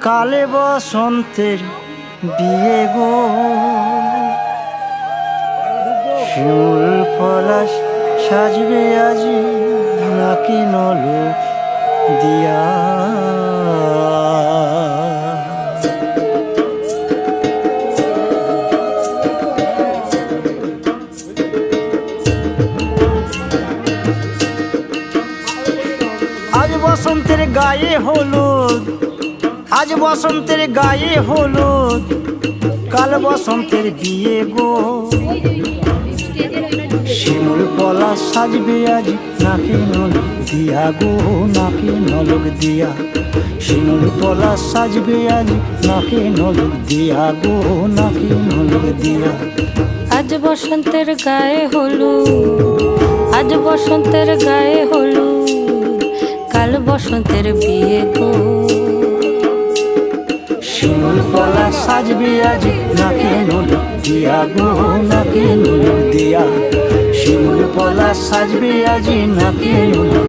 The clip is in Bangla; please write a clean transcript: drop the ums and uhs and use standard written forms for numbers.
কালে বসন্তের বিয়ে গো, শিমুল পলাশ সাজবে আজি নাকি নলক দিয়া। আজ বসন্তের গায়ে হলুদ, আজ বসন্তের গায়ে হলুদ, কাল বসন্তের বিয়ে গো, শিমুল পলাশ সাজবে আজ নাকি নলক দিয়া গো, নাকি নলক দিয়া। শিমুল পলাশ সাজবে আজ নাকি নলক দিয়া গো, নাকি নলক দিয়া। আজ বসন্তের গায়ে হলুদ, আজ বসন্তের গায়ে হলুদ, কাল বসন্তের বিয়ে গো, শিমুল পলাশ সাজবে আজ নাকি নলক দিয়া গো, নাকি নলক দিয়া। শিমুল পলাশ সাজবে আজ নাকি নলক